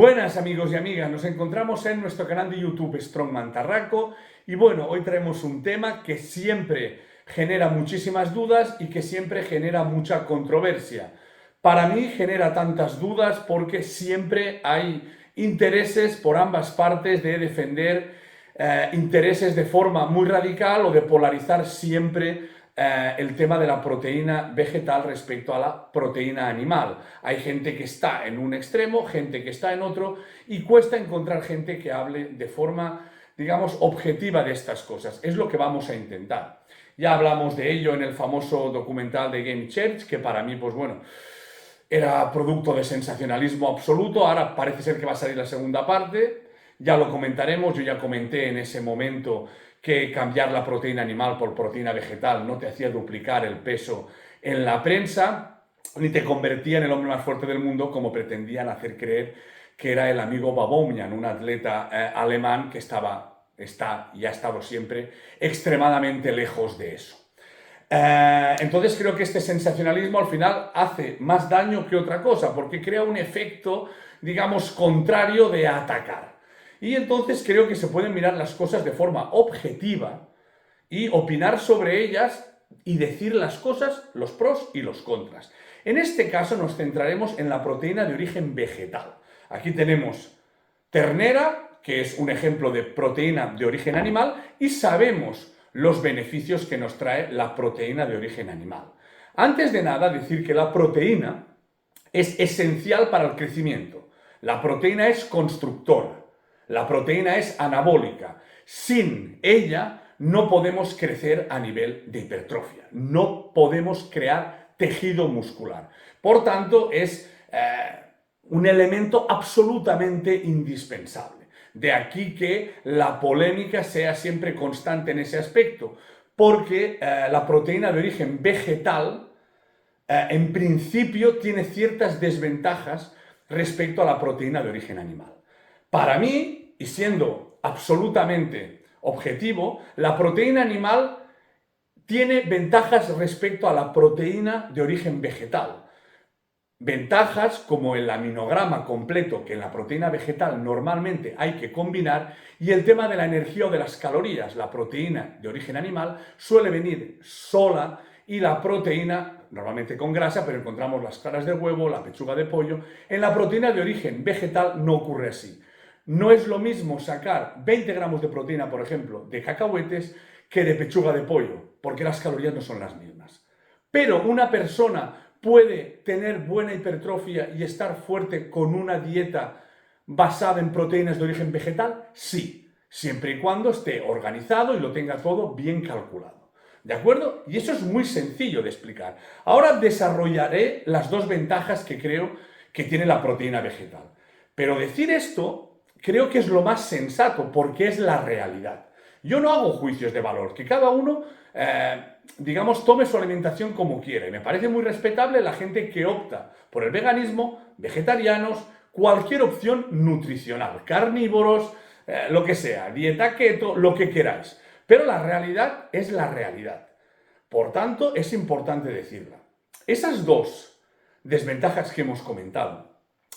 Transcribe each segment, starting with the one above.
Buenas amigos y amigas, nos encontramos en nuestro canal de YouTube Strongman Tarraco y bueno, hoy traemos un tema que siempre genera muchísimas dudas y que siempre genera mucha controversia. Para mí genera tantas dudas porque siempre hay intereses por ambas partes de defender intereses de forma muy radical o de polarizar siempre el tema de la proteína vegetal respecto a la proteína animal. Hay gente que está en un extremo, gente que está en otro, y cuesta encontrar gente que hable de forma, digamos, objetiva de estas cosas. Es lo que vamos a intentar. Ya hablamos de ello en el famoso documental de Game Church, que para mí, pues bueno, era producto de sensacionalismo absoluto. Ahora parece ser que va a salir la segunda parte. Ya lo comentaremos. Yo ya comenté en ese momento que cambiar la proteína animal por proteína vegetal no te hacía duplicar el peso en la prensa, ni te convertía en el hombre más fuerte del mundo, como pretendían hacer creer que era el amigo Baboumian, un atleta alemán que está y ha estado siempre extremadamente lejos de eso. Entonces creo que este sensacionalismo al final hace más daño que otra cosa, porque crea un efecto, digamos, contrario de atacar. Y entonces creo que se pueden mirar las cosas de forma objetiva y opinar sobre ellas y decir las cosas, los pros y los contras. En este caso nos centraremos en la proteína de origen vegetal. Aquí tenemos ternera, que es un ejemplo de proteína de origen animal, y sabemos los beneficios que nos trae la proteína de origen animal. Antes de nada, decir que la proteína es esencial para el crecimiento. La proteína es constructora. La proteína es anabólica. Sin ella no podemos crecer a nivel de hipertrofia. No podemos crear tejido muscular. Por tanto, es un elemento absolutamente indispensable. De aquí que la polémica sea siempre constante en ese aspecto, porque la proteína de origen vegetal en principio tiene ciertas desventajas respecto a la proteína de origen animal. Para mí, y siendo absolutamente objetivo, la proteína animal tiene ventajas respecto a la proteína de origen vegetal. Ventajas como el aminograma completo, que en la proteína vegetal normalmente hay que combinar, y el tema de la energía o de las calorías. La proteína de origen animal suele venir sola y la proteína, normalmente con grasa, pero encontramos las claras de huevo, la pechuga de pollo. En la proteína de origen vegetal no ocurre así. No es lo mismo sacar 20 gramos de proteína, por ejemplo, de cacahuetes que de pechuga de pollo, porque las calorías no son las mismas. Pero una persona puede tener buena hipertrofia y estar fuerte con una dieta basada en proteínas de origen vegetal, sí, siempre y cuando esté organizado y lo tenga todo bien calculado. ¿De acuerdo? Y eso es muy sencillo de explicar. Ahora desarrollaré las dos ventajas que creo que tiene la proteína vegetal. Pero decir esto creo que es lo más sensato, porque es la realidad. Yo no hago juicios de valor, que cada uno, digamos, tome su alimentación como quiera. Y me parece muy respetable la gente que opta por el veganismo, vegetarianos, cualquier opción nutricional, carnívoros, lo que sea, dieta keto, lo que queráis. Pero la realidad es la realidad. Por tanto, es importante decirla. Esas dos desventajas que hemos comentado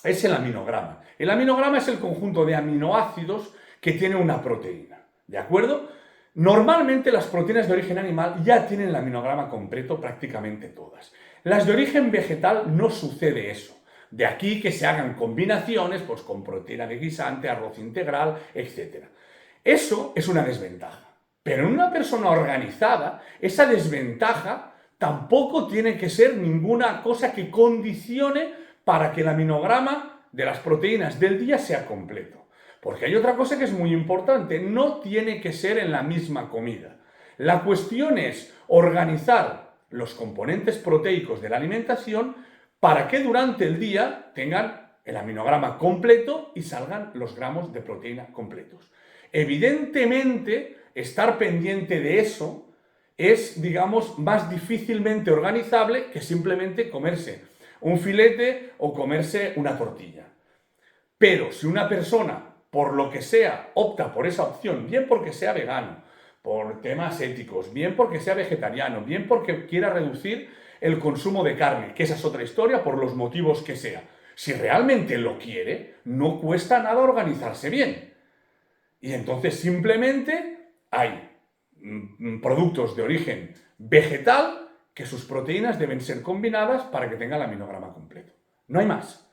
es el aminograma. El aminograma es el conjunto de aminoácidos que tiene una proteína. ¿De acuerdo? Normalmente las proteínas de origen animal ya tienen el aminograma completo, prácticamente todas. Las de origen vegetal no sucede eso. De aquí que se hagan combinaciones pues, con proteína de guisante, arroz integral, etc. Eso es una desventaja. Pero en una persona organizada, esa desventaja tampoco tiene que ser ninguna cosa que condicione para que el aminograma de las proteínas del día sea completo. Porque hay otra cosa que es muy importante, no tiene que ser en la misma comida. La cuestión es organizar los componentes proteicos de la alimentación para que durante el día tengan el aminograma completo y salgan los gramos de proteína completos. Evidentemente, estar pendiente de eso es, digamos, más difícilmente organizable que simplemente comerse un filete o comerse una tortilla. Pero si una persona, por lo que sea, opta por esa opción, bien porque sea vegano, por temas éticos, bien porque sea vegetariano, bien porque quiera reducir el consumo de carne, que esa es otra historia por los motivos que sea. Si realmente lo quiere, no cuesta nada organizarse bien. Y entonces simplemente hay productos de origen vegetal que sus proteínas deben ser combinadas para que tenga el aminograma completo. No hay más.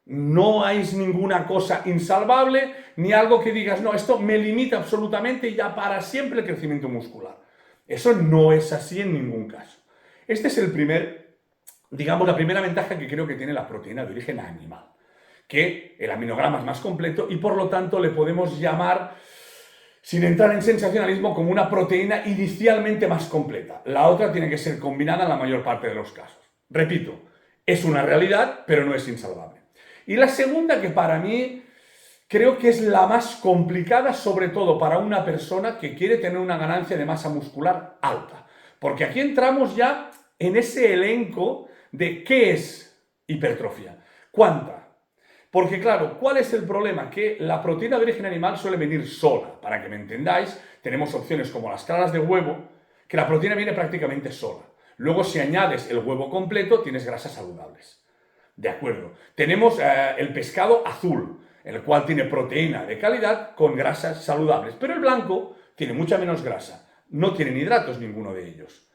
No hay ninguna cosa insalvable, ni algo que digas, no, esto me limita absolutamente y ya para siempre el crecimiento muscular. Eso no es así en ningún caso. Este es digamos, la primera ventaja que creo que tiene la proteína de origen animal, que el aminograma es más completo y por lo tanto le podemos llamar, sin entrar en sensacionalismo, como una proteína inicialmente más completa. La otra tiene que ser combinada en la mayor parte de los casos. Repito, es una realidad, pero no es insalvable. Y la segunda, que para mí creo que es la más complicada, sobre todo para una persona que quiere tener una ganancia de masa muscular alta. Porque aquí entramos ya en ese elenco de qué es hipertrofia, cuánta. Porque claro, ¿cuál es el problema? Que la proteína de origen animal suele venir sola. Para que me entendáis, tenemos opciones como las claras de huevo, que la proteína viene prácticamente sola. Luego, si añades el huevo completo, tienes grasas saludables. De acuerdo. Tenemos el pescado azul, el cual tiene proteína de calidad con grasas saludables. Pero el blanco tiene mucha menos grasa. No tienen hidratos ninguno de ellos.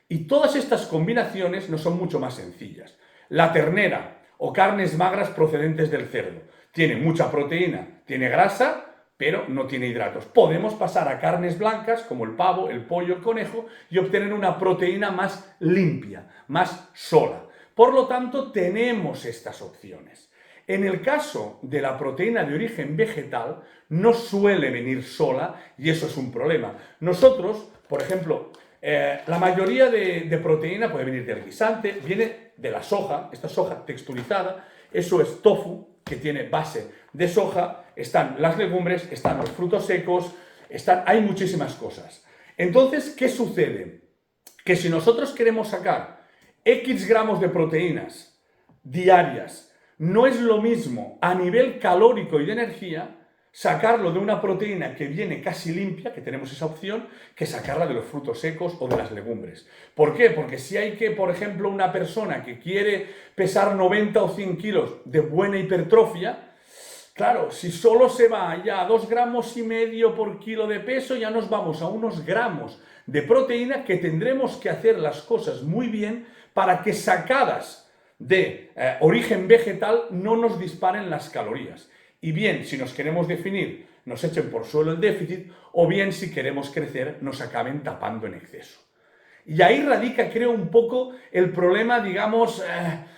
Y todas estas combinaciones no son mucho más sencillas. La ternera o carnes magras procedentes del cerdo tiene mucha proteína, tiene grasa, pero no tiene hidratos. Podemos pasar a carnes blancas como el pavo, el pollo, el conejo y obtener una proteína más limpia, más sola. Por lo tanto, tenemos estas opciones. En el caso de la proteína de origen vegetal, no suele venir sola y eso es un problema. Nosotros, por ejemplo, la mayoría de proteína puede venir del guisante, viene de la soja, esta soja texturizada, eso es tofu, que tiene base de soja, están las legumbres, están los frutos secos, hay muchísimas cosas. Entonces, ¿qué sucede? Que si nosotros queremos sacar X gramos de proteínas diarias, no es lo mismo a nivel calórico y de energía sacarlo de una proteína que viene casi limpia, que tenemos esa opción, que sacarla de los frutos secos o de las legumbres. ¿Por qué? Porque si hay por ejemplo, una persona que quiere pesar 90 o 100 kilos de buena hipertrofia, claro, si solo se va ya a 2,5 gramos por kilo de peso, ya nos vamos a unos gramos de proteína que tendremos que hacer las cosas muy bien para que sacadas de origen vegetal no nos disparen las calorías. Y bien, si nos queremos definir, nos echen por suelo el déficit, o bien si queremos crecer, nos acaben tapando en exceso. Y ahí radica, creo, un poco el problema, digamos,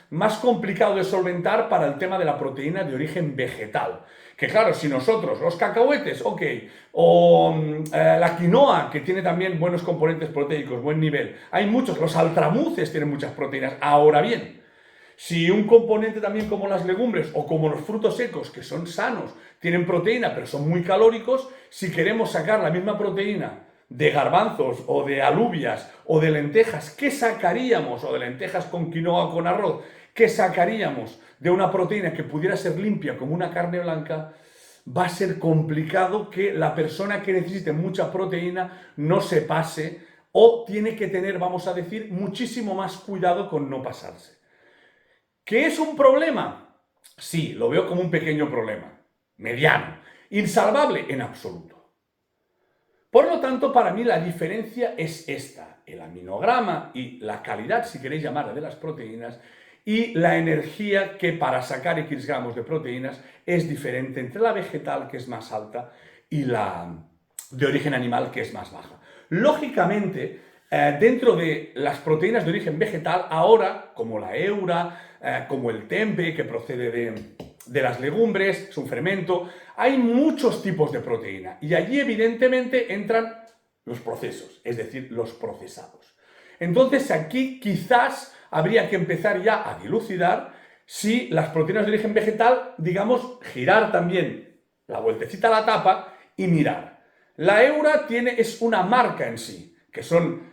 más complicado de solventar para el tema de la proteína de origen vegetal. Que claro, si nosotros, los cacahuetes, ok, o la quinoa, que tiene también buenos componentes proteicos, buen nivel, hay muchos, los altramuces tienen muchas proteínas. Ahora bien, si un componente también como las legumbres o como los frutos secos, que son sanos, tienen proteína pero son muy calóricos, si queremos sacar la misma proteína de garbanzos o de alubias o de lentejas, ¿qué sacaríamos? O de lentejas con quinoa o con arroz, ¿qué sacaríamos de una proteína que pudiera ser limpia como una carne blanca? Va a ser complicado que la persona que necesite mucha proteína no se pase o tiene que tener, vamos a decir, muchísimo más cuidado con no pasarse. ¿Qué es un problema? Sí, lo veo como un pequeño problema, mediano, insalvable en absoluto. Por lo tanto, para mí la diferencia es esta, el aminograma y la calidad, si queréis llamarla, de las proteínas y la energía que para sacar X gramos de proteínas es diferente entre la vegetal, que es más alta, y la de origen animal, que es más baja. Lógicamente, dentro de las proteínas de origen vegetal, ahora, como la eura, como el tempe, que procede de las legumbres, es un fermento, hay muchos tipos de proteína y allí evidentemente entran los procesos, es decir, los procesados. Entonces aquí quizás habría que empezar ya a dilucidar si las proteínas de origen vegetal, digamos, girar también la vueltecita a la tapa y mirar. La eura es una marca en sí, que son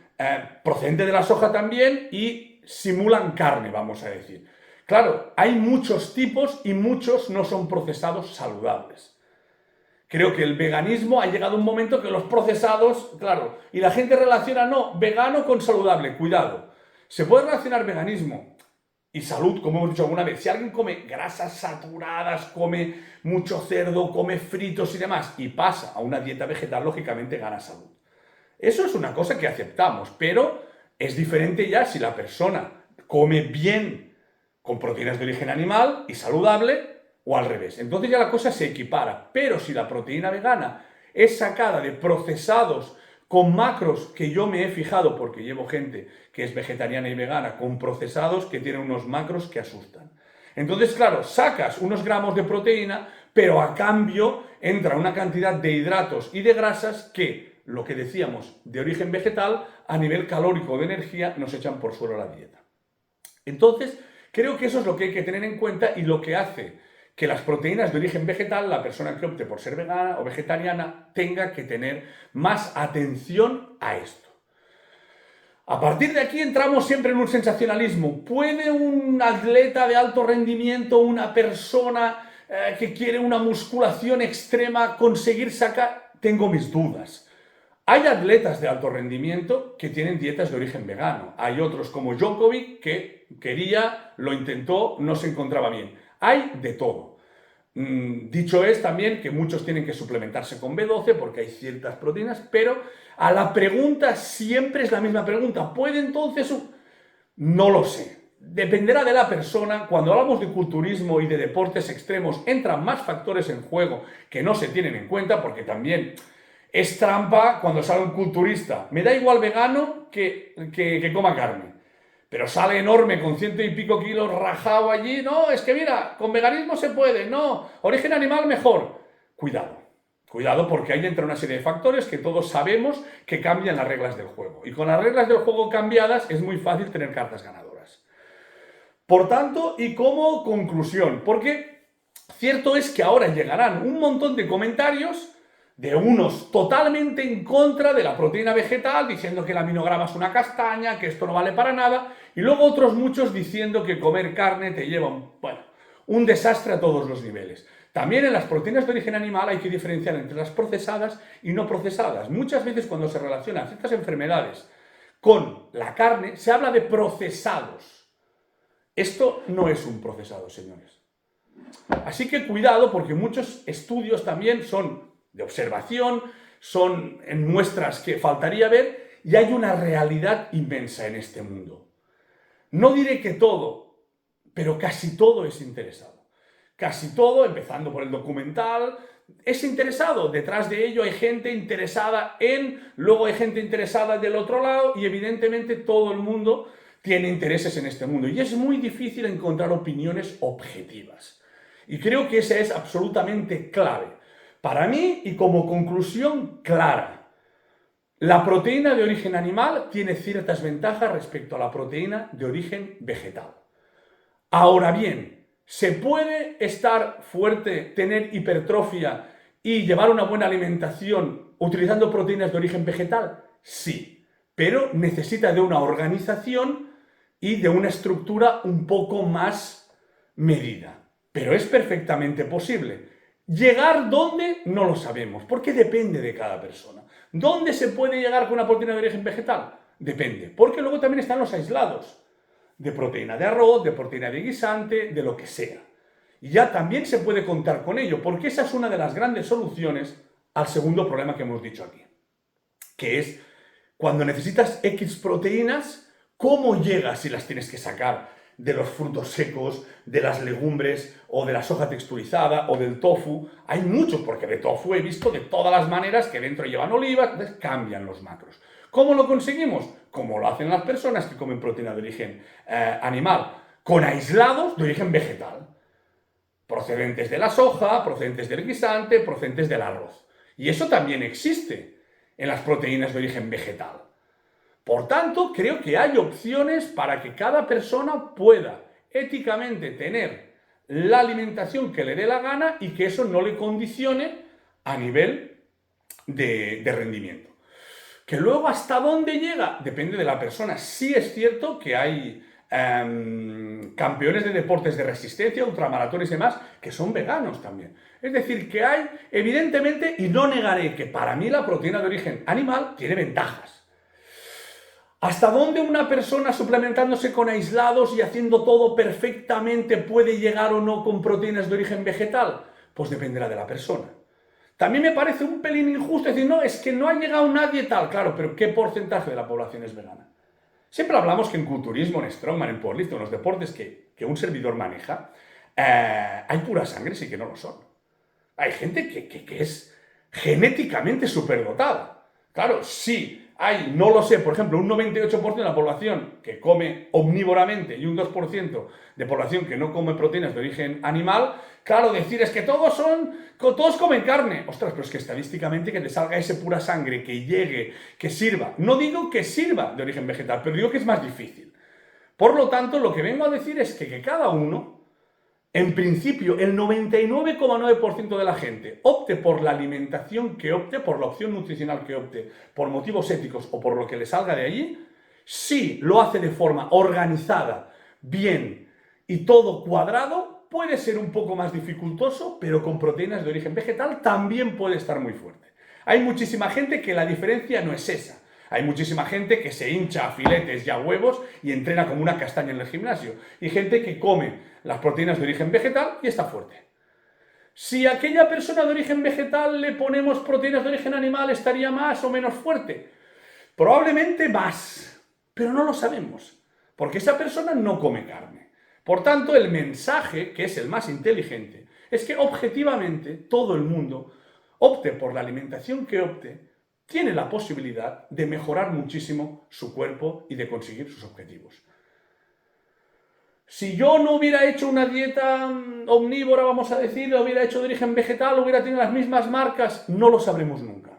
procedentes de la soja también y simulan carne, vamos a decir. Claro, hay muchos tipos y muchos no son procesados saludables. Creo que el veganismo ha llegado a un momento que los procesados, claro, y la gente relaciona, no, vegano con saludable, cuidado. Se puede relacionar veganismo y salud, como hemos dicho alguna vez. Si alguien come grasas saturadas, come mucho cerdo, come fritos y demás, y pasa a una dieta vegetal, lógicamente gana salud. Eso es una cosa que aceptamos, pero es diferente ya si la persona come bien con proteínas de origen animal y saludable o al revés. Entonces ya la cosa se equipara. Pero si la proteína vegana es sacada de procesados con macros que yo me he fijado, porque llevo gente que es vegetariana y vegana, con procesados que tienen unos macros que asustan. Entonces, claro, sacas unos gramos de proteína, pero a cambio entra una cantidad de hidratos y de grasas que, lo que decíamos, de origen vegetal, a nivel calórico de energía, nos echan por suelo la dieta. Entonces, creo que eso es lo que hay que tener en cuenta y lo que hace que las proteínas de origen vegetal, la persona que opte por ser vegana o vegetariana, tenga que tener más atención a esto. A partir de aquí entramos siempre en un sensacionalismo. ¿Puede un atleta de alto rendimiento, una persona que quiere una musculación extrema, conseguir sacar? Tengo mis dudas. Hay atletas de alto rendimiento que tienen dietas de origen vegano. Hay otros como Djokovic que quería, lo intentó, no se encontraba bien. Hay de todo. Dicho es también que muchos tienen que suplementarse con B12 porque hay ciertas proteínas, pero a la pregunta siempre es la misma pregunta. ¿Puede entonces? No lo sé. Dependerá de la persona. Cuando hablamos de culturismo y de deportes extremos, entran más factores en juego que no se tienen en cuenta porque también es trampa cuando sale un culturista. Me da igual vegano que coma carne. Pero sale enorme con 100 y pico kilos rajado allí. No, es que mira, con veganismo se puede. No, origen animal mejor. Cuidado. Cuidado porque ahí entra una serie de factores que todos sabemos que cambian las reglas del juego. Y con las reglas del juego cambiadas es muy fácil tener cartas ganadoras. Por tanto, y como conclusión, porque cierto es que ahora llegarán un montón de comentarios de unos totalmente en contra de la proteína vegetal, diciendo que el aminograma es una castaña, que esto no vale para nada, y luego otros muchos diciendo que comer carne te lleva un desastre a todos los niveles. También en las proteínas de origen animal hay que diferenciar entre las procesadas y no procesadas. Muchas veces cuando se relacionan ciertas enfermedades con la carne, se habla de procesados. Esto no es un procesado, señores. Así que cuidado porque muchos estudios también son de observación, son en muestras que faltaría ver y hay una realidad inmensa en este mundo. No diré que todo, pero casi todo es interesado. Casi todo, empezando por el documental, es interesado. Detrás de ello hay gente interesada luego hay gente interesada del otro lado y evidentemente todo el mundo tiene intereses en este mundo. Y es muy difícil encontrar opiniones objetivas. Y creo que esa es absolutamente clave. Para mí, y como conclusión clara, la proteína de origen animal tiene ciertas ventajas respecto a la proteína de origen vegetal. Ahora bien, ¿se puede estar fuerte, tener hipertrofia y llevar una buena alimentación utilizando proteínas de origen vegetal? Sí, pero necesita de una organización y de una estructura un poco más medida. Pero es perfectamente posible. ¿Llegar dónde? No lo sabemos, porque depende de cada persona. ¿Dónde se puede llegar con una proteína de origen vegetal? Depende, porque luego también están los aislados de proteína de arroz, de proteína de guisante, de lo que sea. Y ya también se puede contar con ello, porque esa es una de las grandes soluciones al segundo problema que hemos dicho aquí, que es cuando necesitas X proteínas, ¿cómo llegas si las tienes que sacar de los frutos secos, de las legumbres o de la soja texturizada o del tofu? Hay muchos, porque de tofu he visto de todas las maneras que dentro llevan olivas, entonces cambian los macros. ¿Cómo lo conseguimos? Como lo hacen las personas que comen proteína de origen animal, con aislados de origen vegetal, procedentes de la soja, procedentes del guisante, procedentes del arroz. Y eso también existe en las proteínas de origen vegetal. Por tanto, creo que hay opciones para que cada persona pueda éticamente tener la alimentación que le dé la gana y que eso no le condicione a nivel de rendimiento. Que luego hasta dónde llega depende de la persona. Sí es cierto que hay campeones de deportes de resistencia, ultramaratones y demás, que son veganos también. Es decir, que hay, evidentemente, y no negaré que para mí la proteína de origen animal tiene ventajas. ¿Hasta dónde una persona suplementándose con aislados y haciendo todo perfectamente puede llegar o no con proteínas de origen vegetal? Pues dependerá de la persona. También me parece un pelín injusto decir, no, es que no ha llegado nadie tal. Claro, pero ¿qué porcentaje de la población es vegana? Siempre hablamos que en culturismo, en strongman, en powerlifting, en los deportes que un servidor maneja, hay pura sangre, sí que no lo son. Hay gente que es genéticamente superdotada. Claro, sí, hay, no lo sé, por ejemplo, un 98% de la población que come omnívoramente y un 2% de población que no come proteínas de origen animal, claro, decir es que todos comen carne. Ostras, pero es que estadísticamente que te salga ese pura sangre, que llegue, que sirva. No digo que sirva de origen vegetal, pero digo que es más difícil. Por lo tanto, lo que vengo a decir es que cada uno, en principio, el 99,9% de la gente opte por la alimentación que opte, por la opción nutricional que opte, por motivos éticos o por lo que le salga de allí, si lo hace de forma organizada, bien y todo cuadrado, puede ser un poco más dificultoso, pero con proteínas de origen vegetal también puede estar muy fuerte. Hay muchísima gente que la diferencia no es esa. Hay muchísima gente que se hincha a filetes y a huevos y entrena como una castaña en el gimnasio. Y gente que come las proteínas de origen vegetal y está fuerte. Si a aquella persona de origen vegetal le ponemos proteínas de origen animal, ¿estaría más o menos fuerte? Probablemente más, pero no lo sabemos, porque esa persona no come carne. Por tanto, el mensaje, que es el más inteligente, es que objetivamente todo el mundo, opte por la alimentación que opte, tiene la posibilidad de mejorar muchísimo su cuerpo y de conseguir sus objetivos. Si yo no hubiera hecho una dieta omnívora, vamos a decir, lo hubiera hecho de origen vegetal, hubiera tenido las mismas marcas, no lo sabremos nunca.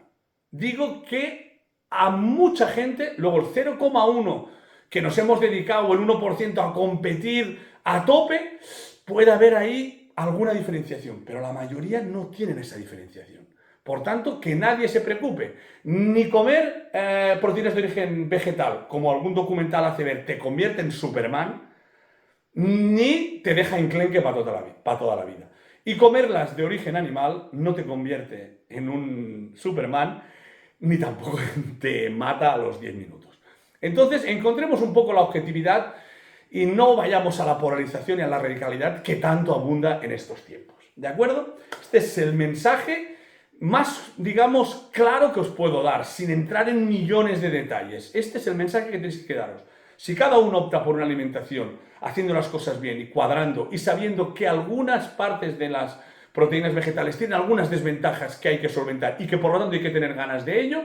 Digo que a mucha gente, luego el 0,1 que nos hemos dedicado, el 1% a competir a tope, puede haber ahí alguna diferenciación, pero la mayoría no tienen esa diferenciación. Por tanto, que nadie se preocupe, ni comer proteínas de origen vegetal, como algún documental hace ver, te convierte en Superman, ni te deja enclenque para toda la vida. Y comerlas de origen animal no te convierte en un Superman, ni tampoco te mata a los 10 minutos. Entonces, encontremos un poco la objetividad y no vayamos a la polarización y a la radicalidad que tanto abunda en estos tiempos. ¿De acuerdo? Este es el mensaje más, digamos, claro que os puedo dar, sin entrar en millones de detalles. Este es el mensaje que tenéis que daros. Si cada uno opta por una alimentación, haciendo las cosas bien y cuadrando y sabiendo que algunas partes de las proteínas vegetales tienen algunas desventajas que hay que solventar y que por lo tanto hay que tener ganas de ello,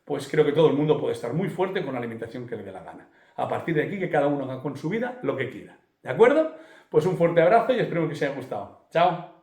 pues creo que todo el mundo puede estar muy fuerte con la alimentación que le dé la gana. A partir de aquí, que cada uno haga con su vida lo que quiera. ¿De acuerdo? Pues un fuerte abrazo y espero que os haya gustado. ¡Chao!